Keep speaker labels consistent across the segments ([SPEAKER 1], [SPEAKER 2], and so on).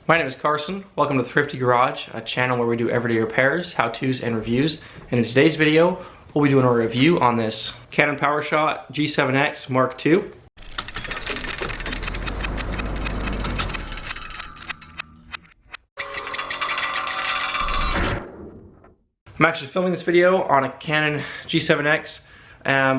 [SPEAKER 1] My name is Carson. Welcome to Thrifty Garage, a channel where we do everyday repairs, how-tos, and reviews. And in today's video, we'll be doing a review on this Canon PowerShot G7X Mark II. I'm actually filming this video on a Canon G7X,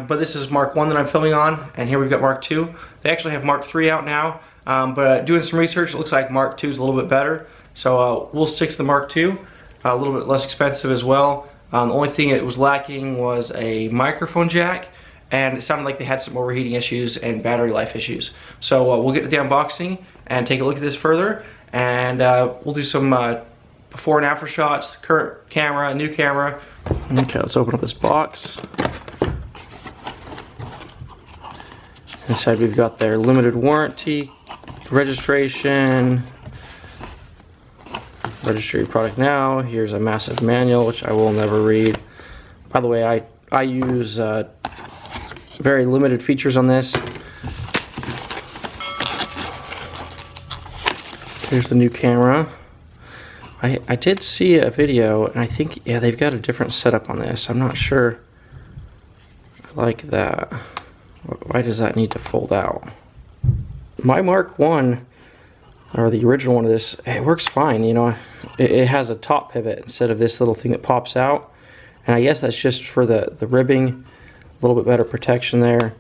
[SPEAKER 1] but this is Mark I that I'm filming on, and here we've got Mark II. They actually have Mark III out now. But doing some research, it looks like Mark II is a little bit better. So we'll stick to the Mark II, a little bit less expensive as well. The only thing it was lacking was a microphone jack, and it sounded like they had some overheating issues and battery life issues. So we'll get to the unboxing and take a look at this further, and we'll do some before and after shots, current camera, new camera. Okay, let's open up this box. Inside we've got their limited warranty, registration, register your product now. Here's a massive manual, which I will never read. By the way, I use very limited features on this. Here's the new camera. I did see a video, and I think, yeah, they've got a different setup on this. I'm not sure I like that. Why does that need to fold out? My Mark I, or the original one of this, it works fine. You know, it has a top pivot instead of this little thing that pops out, and I guess that's just for the ribbing, a little bit better protection there.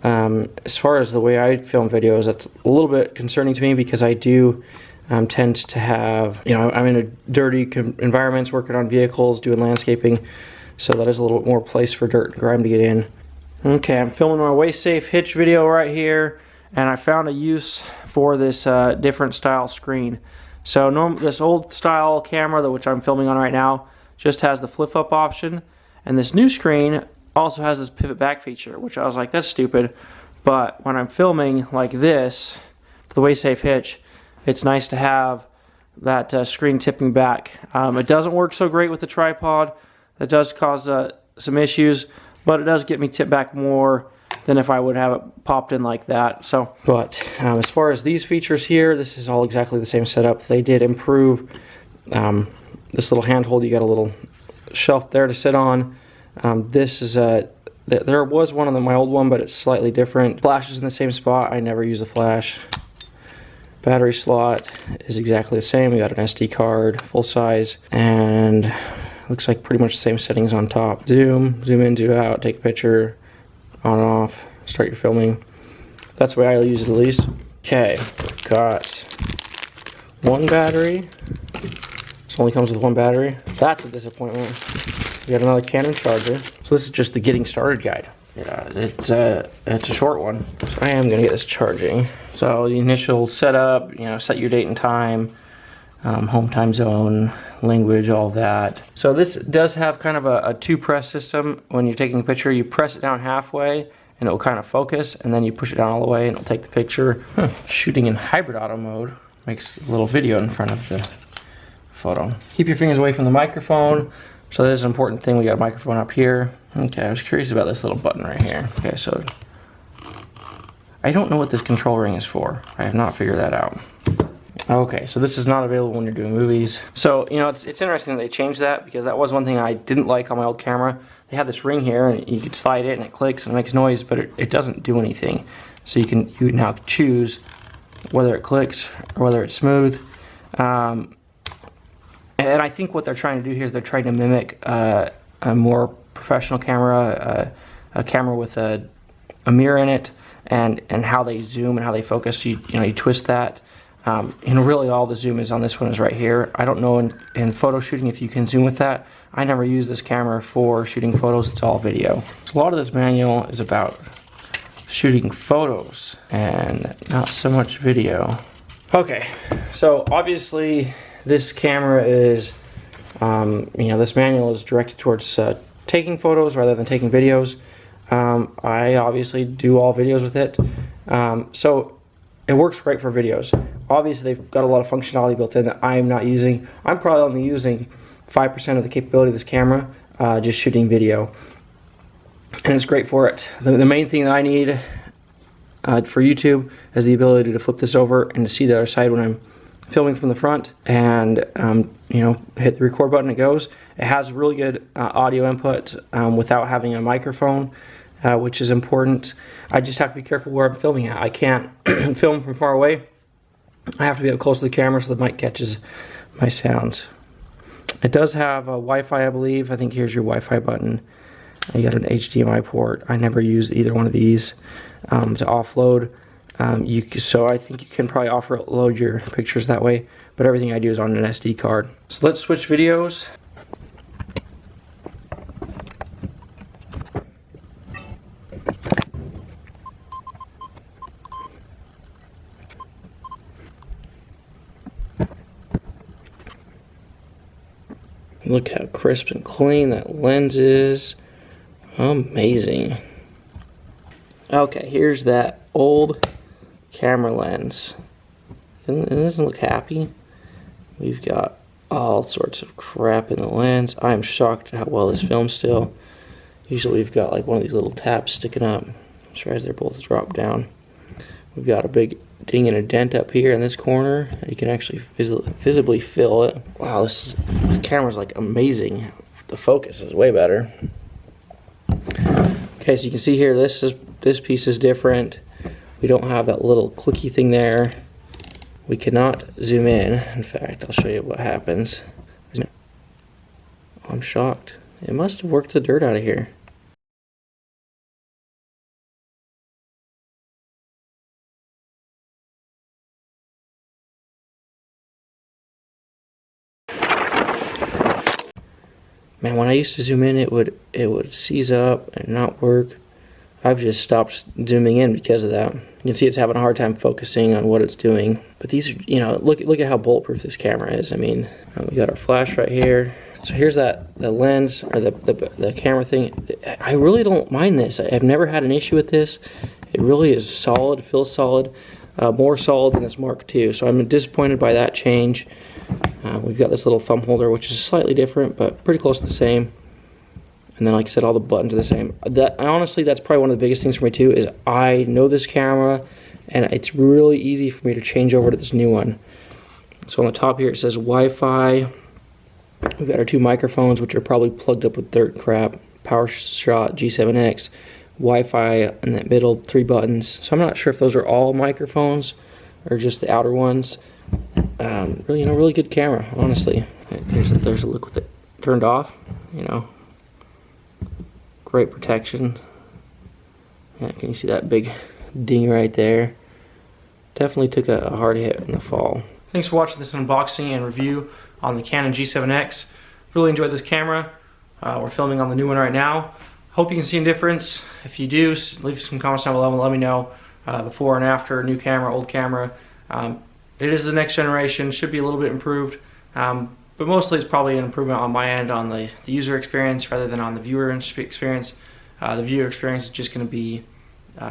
[SPEAKER 1] As far as the way I film videos, that's a little bit concerning to me because I do tend to have, you know, I'm in a dirty environments, working on vehicles, doing landscaping, so that is a little bit more place for dirt and grime to get in. Okay, I'm filming my waist safe hitch video right here, and I found a use for this different style screen. So this old style camera, which I'm filming on right now, just has the flip up option, and this new screen also has this pivot back feature, which I was like, that's stupid. But when I'm filming like this, the waist safe hitch, it's nice to have that screen tipping back. It doesn't work so great with the tripod. That does cause some issues, but it does get me tipped back more than if I would have it popped in like that. So, but as far as these features here, this is all exactly the same setup. They did improve this little handhold. You got a little shelf there to sit on. This is there was one on my old one, but it's slightly different. Flash is in the same spot. I never use a flash. Battery slot is exactly the same. We got an SD card, full size, and looks like pretty much the same settings on top. Zoom in, zoom out, take a picture, on and off, start your filming. That's the way I use it at least. Okay, got one battery. This only comes with one battery. That's a disappointment. We got another Canon charger. So this is just the getting started guide. Yeah, it's a short one. So I am gonna get this charging. So the initial setup, you know, set your date and time, home time zone, language, all that. So this does have kind of a two-press system. When you're taking a picture, you press it down halfway and it'll kind of focus, and then you push it down all the way and it'll take the picture. Shooting in hybrid auto mode makes a little video in front of the photo. Keep your fingers away from the microphone. So that is an important thing. We got a microphone up here. Okay, I was curious about this little button right here. Okay, so I don't know what this control ring is for. I have not figured that out. Okay, so this is not available when you're doing movies. So, you know, it's interesting that they changed that, because that was one thing I didn't like on my old camera. They had this ring here, and you could slide it, and it clicks and it makes noise, but it doesn't do anything. So you now choose whether it clicks or whether it's smooth. And I think what they're trying to do here is they're trying to mimic a more professional camera, a camera with a mirror in it, and how they zoom and how they focus. You twist that. And really all the zoom is on this one is right here. I don't know in photo shooting if you can zoom with that. I never use this camera for shooting photos. It's all video. So a lot of this manual is about shooting photos and not so much video. Okay, so obviously this camera is, this manual is directed towards taking photos rather than taking videos. I obviously do all videos with it. So it works great for videos. Obviously they've got a lot of functionality built in that I'm not using. I'm probably only using 5% of the capability of this camera, just shooting video. And it's great for it. The main thing that I need for YouTube is the ability to flip this over and to see the other side when I'm filming from the front and you know, hit the record button, it goes. It has really good audio input without having a microphone, which is important. I just have to be careful where I'm filming at. I can't film from far away. I have to be up close to the camera so the mic catches my sound. It does have a Wi-Fi, I believe. I think here's your Wi-Fi button. You got an HDMI port. I never use either one of these to offload. So I think you can probably offload your pictures that way, but everything I do is on an SD card. So let's switch videos. Look how crisp and clean that lens is. Amazing. Okay, here's that old camera lens. It doesn't look happy. We've got all sorts of crap in the lens. I'm shocked at how well this films still. Usually we've got like one of these little tabs sticking up. I'm surprised they're both dropped down. We've got a big ding and a dent up here in this corner. You can actually visibly feel it. Wow, this camera's like amazing. The focus is way better. Okay, so you can see here this piece is different. We don't have that little clicky thing there. We cannot zoom in. In fact, I'll show you what happens. I'm shocked. It must have worked the dirt out of here. Man, when I used to zoom in, it would seize up and not work. I've just stopped zooming in because of that. You can see it's having a hard time focusing on what it's doing. But these are, you know, look at how bulletproof this camera is. I mean, we got our flash right here. So here's the lens, or the camera thing. I really don't mind this. I've never had an issue with this. It really is solid, feels solid, more solid than this Mark II. So I'm disappointed by that change. We've got this little thumb holder, which is slightly different, but pretty close to the same. And then, like I said, all the buttons are the same. Honestly, that's probably one of the biggest things for me too, is I know this camera, and it's really easy for me to change over to this new one. So on the top here, it says Wi-Fi. We've got our two microphones, which are probably plugged up with dirt crap. PowerShot G7X. Wi-Fi in that middle, 3 buttons. So I'm not sure if those are all microphones or just the outer ones. Really, you know, really good camera, honestly. There's a look with it turned off, you know. Great protection. Yeah, can you see that big ding right there? Definitely took a hard hit in the fall. Thanks for watching this unboxing and review on the Canon G7X. Really enjoyed this camera. We're filming on the new one right now. Hope you can see a difference. If you do, leave some comments down below and let me know before and after, new camera, old camera. It is the next generation, should be a little bit improved, but mostly it's probably an improvement on my end on the user experience rather than on the viewer experience. The viewer experience is just going to be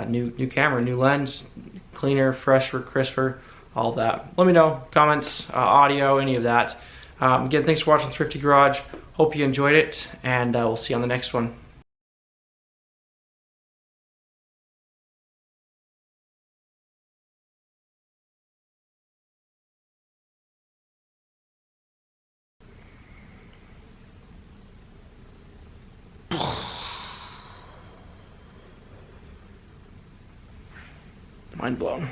[SPEAKER 1] new camera, new lens, cleaner, fresher, crisper, all of that. Let me know, comments, audio, any of that. Again, thanks for watching Thrifty Garage. Hope you enjoyed it, and we'll see you on the next one. Mind blown.